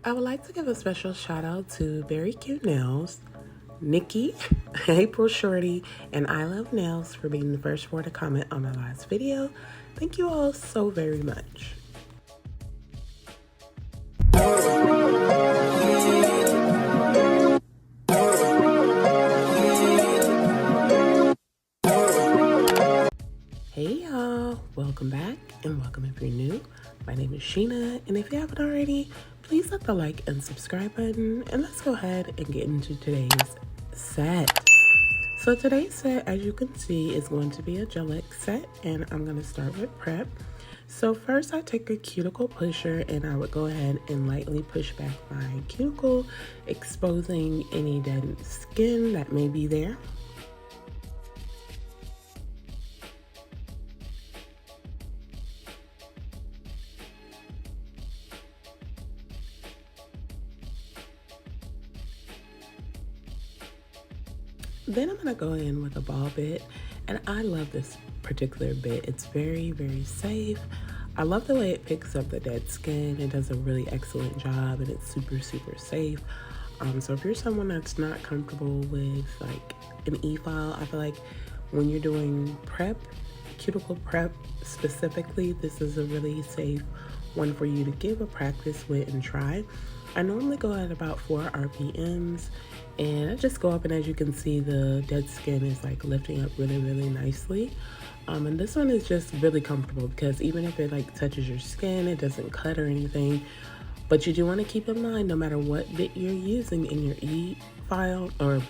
I would like to give a special shout out to Very Cute Nails, Nikki, April Shorty, and I Love Nails for being the first four to comment on my last video. Thank you all so very much. Hey y'all, welcome back and welcome if you're new. My name is Sheena, and if you haven't already, please hit the like and subscribe button, and let's go ahead and get into today's set. So today's set, as you can see, is going to be a gel set, and I'm going to start with prep. So first I take a cuticle pusher and I would go ahead and lightly push back my cuticle, exposing any dead skin that may be there. Then I'm going to go in with a ball bit, and I love this particular bit. It's very, very safe. I love the way it picks up the dead skin. It does a really excellent job, and it's super, super safe. So if you're someone that's not comfortable with like an e-file, I feel like when you're doing prep, cuticle prep specifically, this is a really safe one for you to give a practice with and try. I normally go at about 4 RPMs, and I just go up, and as you can see, the dead skin is like lifting up really, really nicely. And this one is just really comfortable because even if it like touches your skin, it doesn't cut or anything. But you do want to keep in mind, no matter what bit you're using in your e-file, or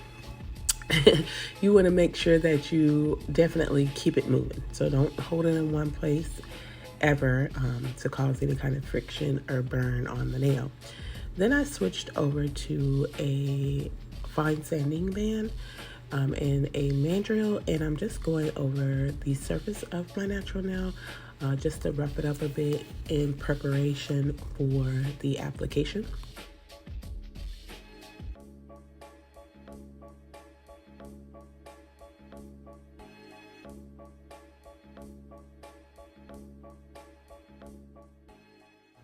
you want to make sure that you definitely keep it moving. So don't hold it in one place ever to cause any kind of friction or burn on the nail. Then I switched over to a fine sanding band and a mandrel, and I'm just going over the surface of my natural nail just to rough it up a bit in preparation for the application.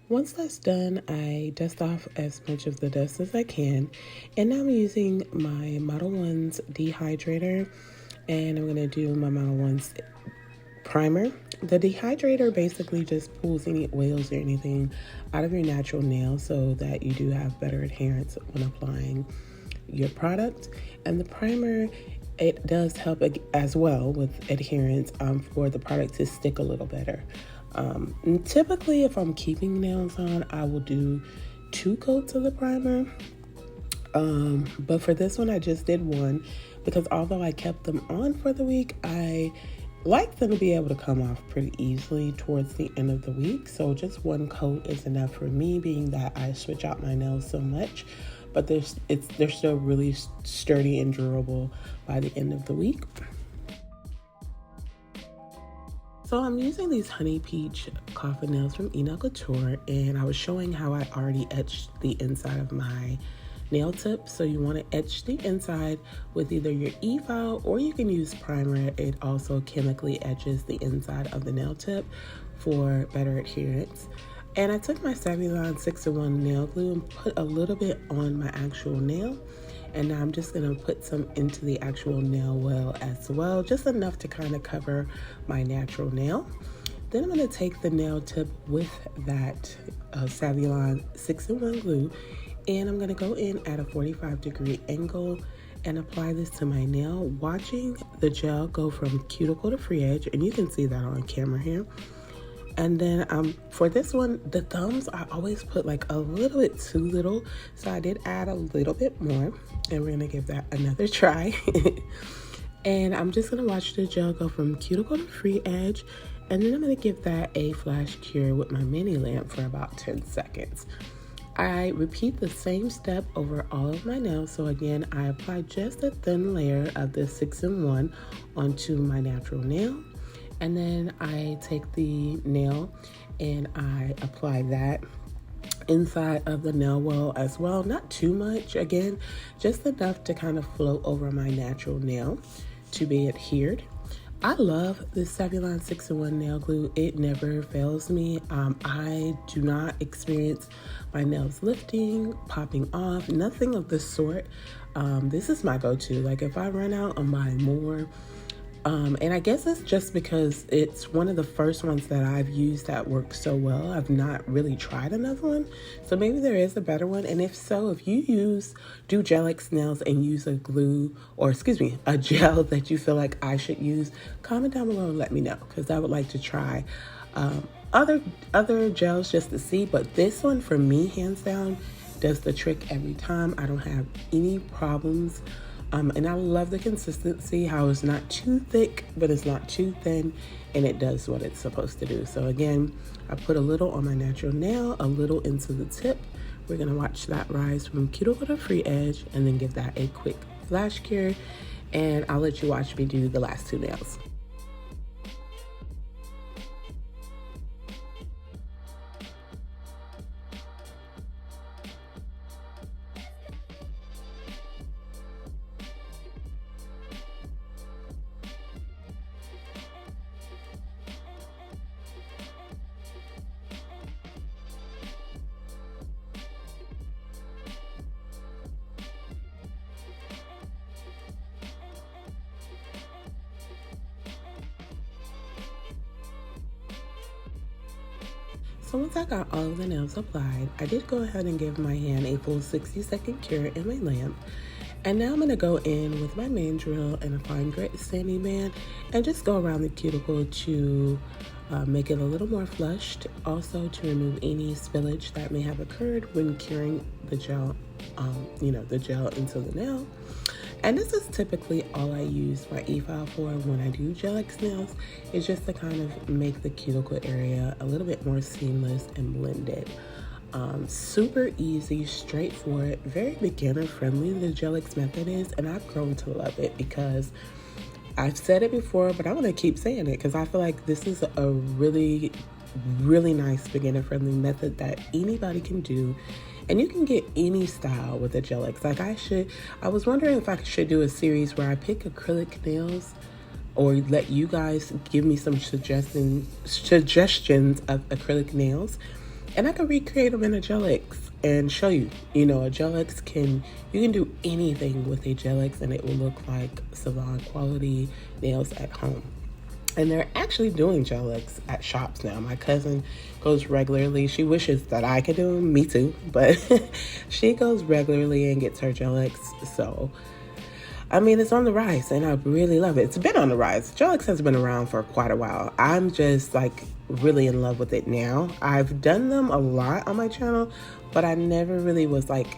Once that's done, I dust off as much of the dust as I can, and now I'm using my Model 1's dehydrator, and I'm going to do my Model 1's primer. The dehydrator basically just pulls any oils or anything out of your natural nail so that you do have better adherence when applying your product. And the primer, it does help as well with adherence for the product to stick a little better. Typically, if I'm keeping nails on, I will do 2 coats of the primer. But for this one, I just did 1 because although I kept them on for the week, I like them to be able to come off pretty easily towards the end of the week. So just 1 coat is enough for me, being that I switch out my nails so much. But they're still really sturdy and durable by the end of the week. So I'm using these Honey Peach coffin nails from NailHoliday, and I was showing how I already etched the inside of my nail tip. So you want to etch the inside with either your e-file, or you can use primer. It also chemically etches the inside of the nail tip for better adherence. And I took my Savylon 6-in-1 nail glue and put a little bit on my actual nail. And now I'm just going to put some into the actual nail well as well, just enough to kind of cover my natural nail. Then I'm going to take the nail tip with that Savylon 6-in-1 glue, and I'm going to go in at a 45-degree angle and apply this to my nail, watching the gel go from cuticle to free edge, and you can see that on camera here. And then for this one, the thumbs, I always put like a little bit too little. So I did add a little bit more, and we're gonna give that another try. And I'm just gonna watch the gel go from cuticle to free edge. And then I'm gonna give that a flash cure with my mini lamp for about 10 seconds. I repeat the same step over all of my nails. So again, I apply just a thin layer of the 6-in-1 onto my natural nail. And then I take the nail and I apply that inside of the nail well as well. Not too much, again, just enough to kind of float over my natural nail to be adhered. I love this Savulon 6-in-1 nail glue. It never fails me. I do not experience my nails lifting, popping off, nothing of the sort. This is my go-to. Like if I run out, I'll buy more. And I guess it's just because it's one of the first ones that I've used that works so well. I've not really tried another one. So maybe there is a better one. And if so, if you do gel X nails and use a glue, or excuse me, a gel that you feel like I should use, comment down below and let me know, because I would like to try other gels just to see. But this one for me, hands down, does the trick every time. I don't have any problems. And I love the consistency, how it's not too thick, but it's not too thin, and it does what it's supposed to do. So again, I put a little on my natural nail, a little into the tip. We're gonna watch that rise from cuticle to free edge, and then give that a quick flash cure, and I'll let you watch me do the last two nails. So once I got all of the nails applied, I did go ahead and give my hand a full 60-second cure in my lamp. And now I'm going to go in with my main drill and a fine grit sanding band and just go around the cuticle to make it a little more flushed. Also to remove any spillage that may have occurred when curing the gel, the gel into the nail. And this is typically all I use my e-file for when I do gel X nails. It's just to kind of make the cuticle area a little bit more seamless and blended. Super easy, straightforward, very beginner friendly, the gel X method is, and I've grown to love it because I've said it before, but I want to keep saying it because I feel like this is a really nice beginner friendly method that anybody can do. And you can get any style with a gel X. Like I was wondering if I should do a series where I pick acrylic nails, or let you guys give me some suggestions of acrylic nails, and I can recreate them in a gel X and show you. You know, a gel X you can do anything with a gel X and it will look like salon quality nails at home. And they're actually doing gel X at shops now. My cousin goes regularly. She wishes that I could do them. Me too. But she goes regularly and gets her gel X. So, I mean, it's on the rise and I really love it. It's been on the rise. Gel X has been around for quite a while. I'm just like really in love with it now. I've done them a lot on my channel, but I never really was like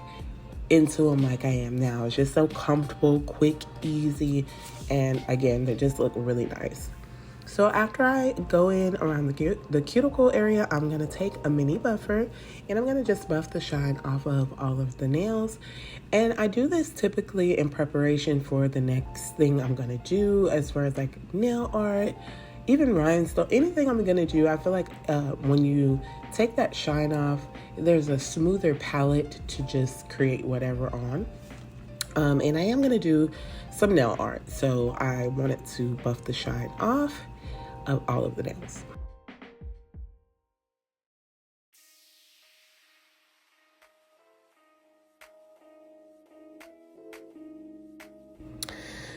into them like I am now. It's just so comfortable, quick, easy. And again, they just look really nice. So after I go in around the cuticle area, I'm going to take a mini buffer and I'm going to just buff the shine off of all of the nails. And I do this typically in preparation for the next thing I'm going to do, as far as like nail art, even rhinestone, anything I'm going to do. I feel like when you take that shine off, there's a smoother palette to just create whatever on. And I am going to do some nail art. So I wanted to buff the shine off of all of the nails.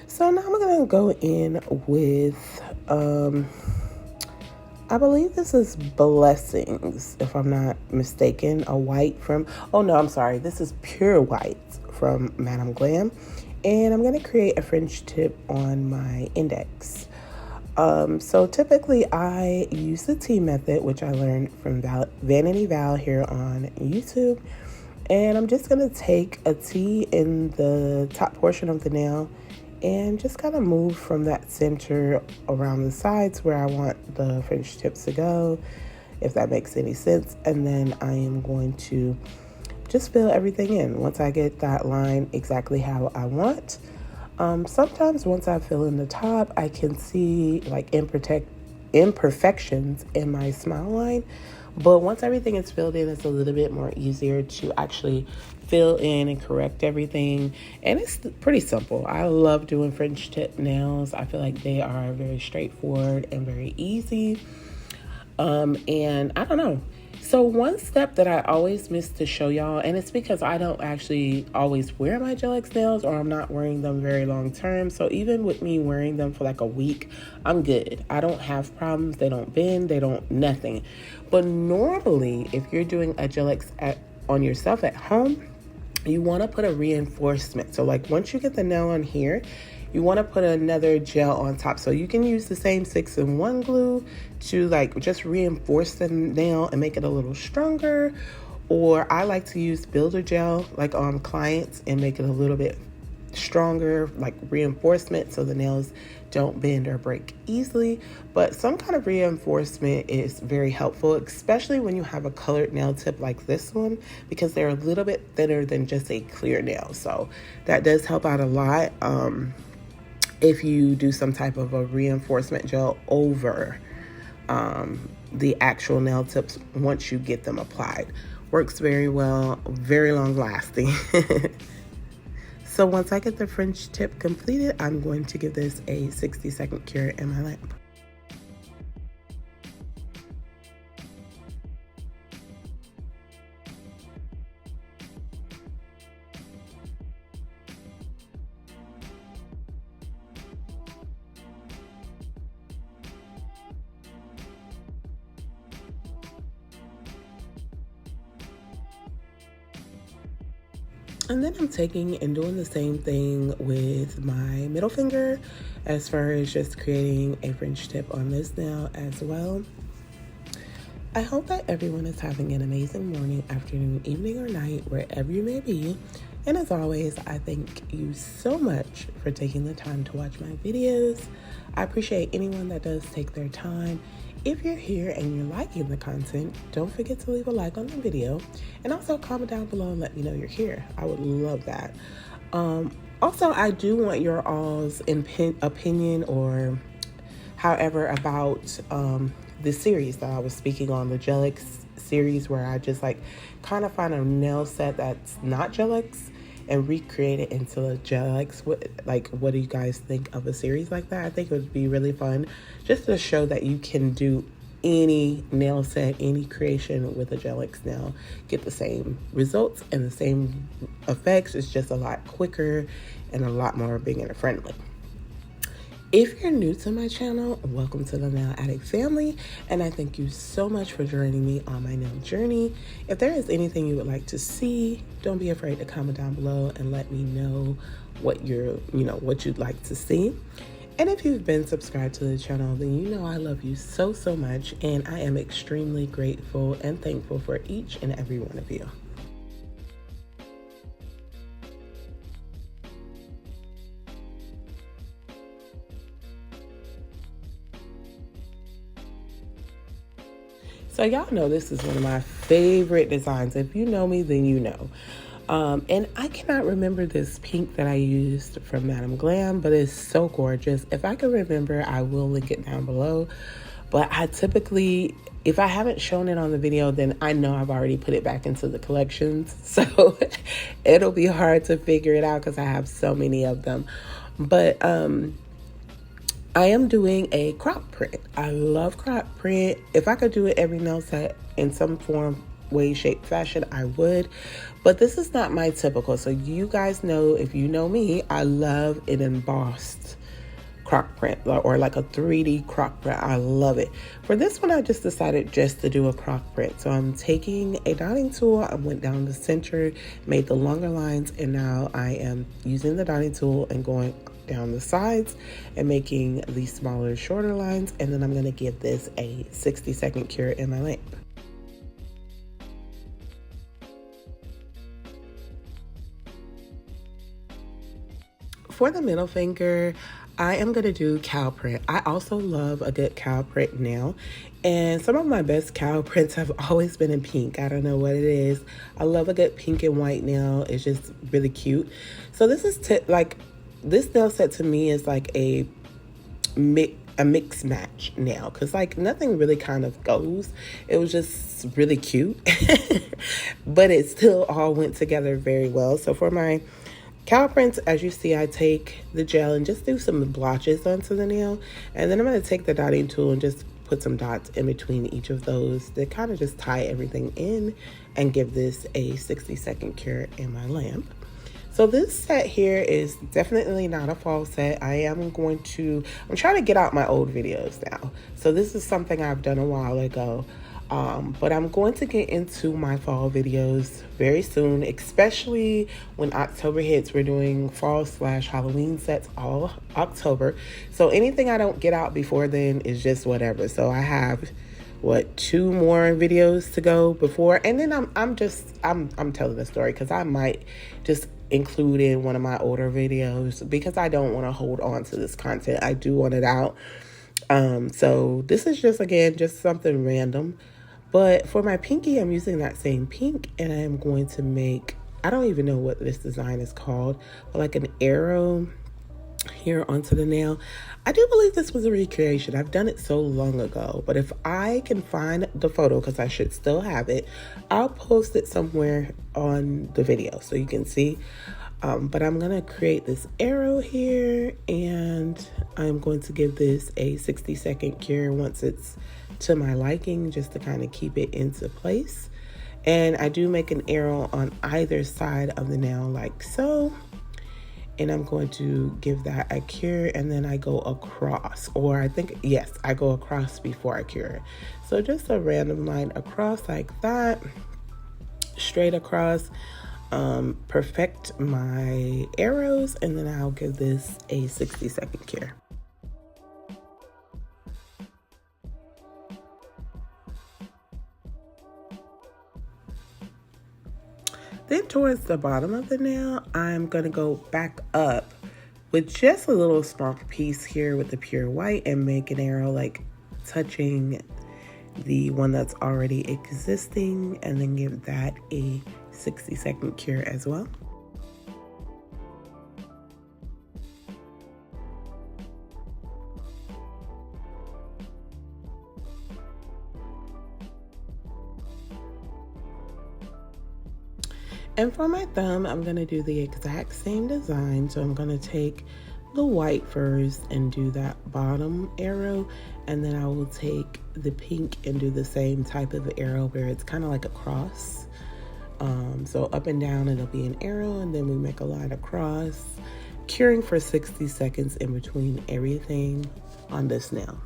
So now I'm gonna go in with, I believe this is Blessings, if I'm not mistaken, a white from, oh no, I'm sorry, this is Pure White from Madame Glam. And I'm gonna create a French tip on my index. So typically I use the T method, which I learned from Vanity Val here on YouTube. And I'm just going to take a T in the top portion of the nail and just kind of move from that center around the sides where I want the French tips to go, if that makes any sense. And then I am going to just fill everything in once I get that line exactly how I want. Sometimes once I fill in the top, I can see like imperfections in my smile line, But once everything is filled in, it's a little bit more easier to actually fill in and correct everything. And it's pretty simple. I love doing French tip nails. I feel like they are very straightforward and very easy. And I don't know. So one step that I always miss to show y'all, and it's because I don't actually always wear my gel X nails, or I'm not wearing them very long term. So even with me wearing them for like a week, I'm good. I don't have problems. They don't bend. They don't nothing. But normally, if you're doing a gel X on yourself at home, you want to put a reinforcement. So like once you get the nail on here, you want to put another gel on top. So you can use the same 6-in-1 glue to like just reinforce the nail and make it a little stronger. Or I like to use builder gel like on clients and make it a little bit stronger, like reinforcement, so the nails don't bend or break easily. But some kind of reinforcement is very helpful, especially when you have a colored nail tip like this one, because they're a little bit thinner than just a clear nail. So that does help out a lot. If you do some type of a reinforcement gel over the actual nail tips once you get them applied. Works very well, very long lasting. So once I get the French tip completed, I'm going to give this a 60-second cure in my lamp. And then I'm taking and doing the same thing with my middle finger as far as just creating a French tip on this nail as well. I hope that everyone is having an amazing morning, afternoon, evening, or night, wherever you may be. And as always, I thank you so much for taking the time to watch my videos. I appreciate anyone that does take their time. If you're here and you're liking the content, don't forget to leave a like on the video, and also comment down below and let me know you're here. I would love that. Also, I do want your all's opinion or however about the series that I was speaking on, the Gel X series, where I just like kind of find a nail set that's not Gel X and recreate it into a Gel X. What do you guys think of a series like that? I think it would be really fun just to show that you can do any nail set, any creation with a Gel X nail, get the same results and the same effects. It's just a lot quicker and a lot more beginner friendly. If you're new to my channel, welcome to the Nail Addict family, and I thank you so much for joining me on my nail journey. If there is anything you would like to see, don't be afraid to comment down below and let me know what what you'd like to see. And if you've been subscribed to the channel, then you know I love you so much, and I am extremely grateful and thankful for each and every one of you. So y'all know this is one of my favorite designs. If you know me, then you know. And I cannot remember this pink that I used from Madam Glam, but it's so gorgeous. If I can remember, I will link it down below. But I typically, if I haven't shown it on the video, then I know I've already put it back into the collections. So it'll be hard to figure it out because I have so many of them. But I am doing a crop print. I love crop print. If I could do it every nail set in some form, way, shape, fashion, I would. But this is not my typical. So you guys know, if you know me, I love an embossed crop print or like a 3D crop print. I love it. For this one, I just decided just to do a crop print. So I'm taking a dotting tool. I went down the center, made the longer lines, and now I am using the dotting tool and going down the sides and making the smaller, shorter lines. And then I'm going to give this a 60-second cure in my lamp. For the middle finger, I am going to do cow print. I also love a good cow print nail. And some of my best cow prints have always been in pink. I don't know what it is. I love a good pink and white nail. It's just really cute. So this is this nail set to me is like a a mix match nail, because like nothing really kind of goes. It was just really cute, but it still all went together very well. So for my cow prints, as you see, I take the gel and just do some blotches onto the nail, and then I'm going to take the dotting tool and just put some dots in between each of those to kind of just tie everything in and give this a 60-second cure in my lamp. So this set here is definitely not a fall set. I'm trying to get out my old videos now. So this is something I've done a while ago. But I'm going to get into my fall videos very soon, especially when October hits. We're doing fall/Halloween sets all October. So anything I don't get out before then is just whatever. So I have, what, 2 more videos to go before, and then I'm telling the story because I might just include in one of my older videos because I don't want to hold on to this content. I do want it out. So this is just something random. But for my pinky, I'm using that same pink, and I am going to make, I don't even know what this design is called, but like an arrow here onto the nail. I do believe this was a recreation. I've done it so long ago, but if I can find the photo, because I should still have it, I'll post it somewhere on the video so you can see. But I'm gonna create this arrow here, and I'm going to give this a 60-second cure once it's to my liking, just to kind of keep it into place. And I do make an arrow on either side of the nail like so, and I'm going to give that a cure, and then I go across, or I think, yes, I go across before I cure. So just a random line across like that, straight across. Perfect my arrows, and then I'll give this a 60-second cure. Then towards the bottom of the nail, I'm going to go back up with just a little small piece here with the pure white and make an arrow like touching the one that's already existing, and then give that a 60-second cure as well. And for my thumb, I'm going to do the exact same design. So I'm going to take the white first and do that bottom arrow, and then I will take the pink and do the same type of arrow where it's kind of like a cross. So up and down it'll be an arrow, and then we make a line across, curing for 60 seconds in between everything on this nail.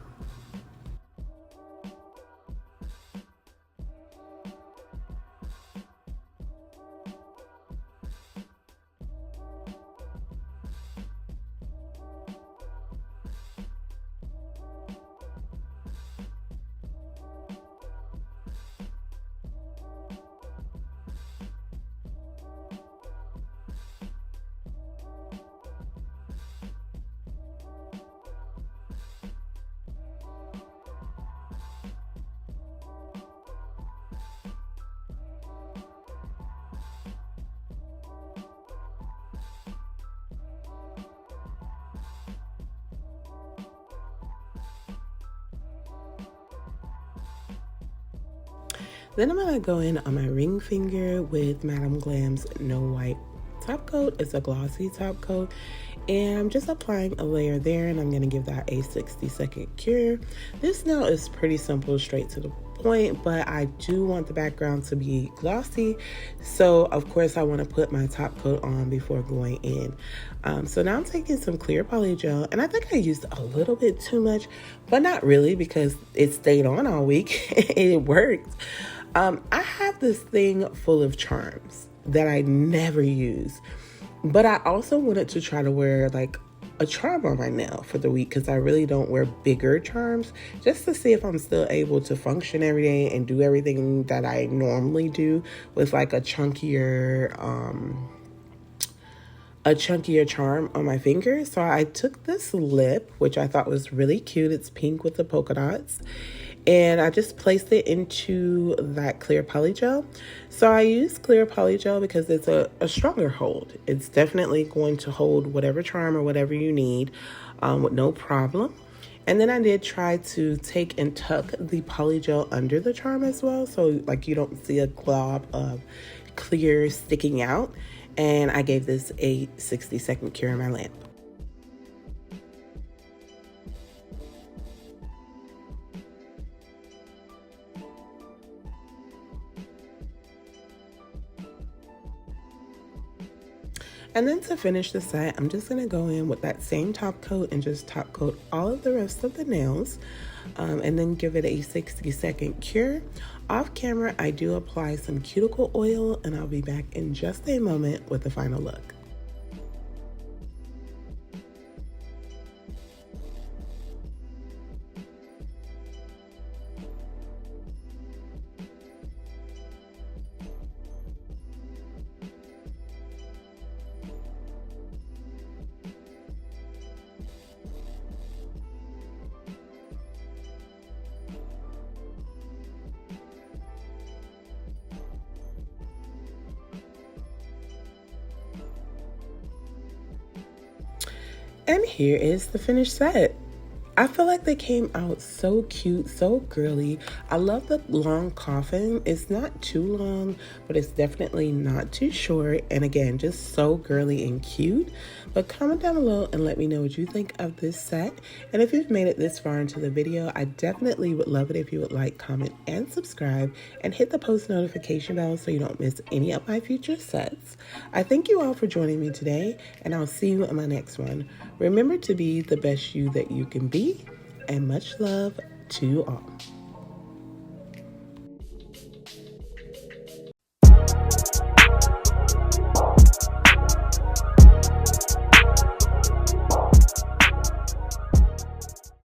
Then I'm going to go in on my ring finger with Madam Glam's No White top coat. It's a glossy top coat, and I'm just applying a layer there, and I'm going to give that a 60-second cure. This nail is pretty simple, straight to the point, but I do want the background to be glossy, so of course I want to put my top coat on before going in. So now I'm taking some clear poly gel, and I think I used a little bit too much, but not really, because it stayed on all week. It worked. I have this thing full of charms that I never use, but I also wanted to try to wear like a charm on my nail for the week, because I really don't wear bigger charms, just to see if I'm still able to function every day and do everything that I normally do with like a chunkier charm on my finger. So I took this lip, which I thought was really cute. It's pink with the polka dots. And I just placed it into that clear poly gel. So I use clear poly gel because it's a stronger hold. It's definitely going to hold whatever charm or whatever you need with no problem. And then I did try to take and tuck the polygel under the charm as well, so like you don't see a glob of clear sticking out. And I gave this a 60-second cure in my lamp. And then to finish the set, I'm just gonna go in with that same top coat and just top coat all of the rest of the nails, and then give it a 60-second cure. Off camera, I do apply some cuticle oil, and I'll be back in just a moment with the final look. And here is the finished set. I feel like they came out so cute, so girly. I love the long coffin. It's not too long, but it's definitely not too short. And again, just so girly and cute. But comment down below and let me know what you think of this set. And if you've made it this far into the video, I definitely would love it if you would like, comment, and subscribe. And hit the post notification bell so you don't miss any of my future sets. I thank you all for joining me today, and I'll see you in my next one. Remember to be the best you that you can be, and much love to all.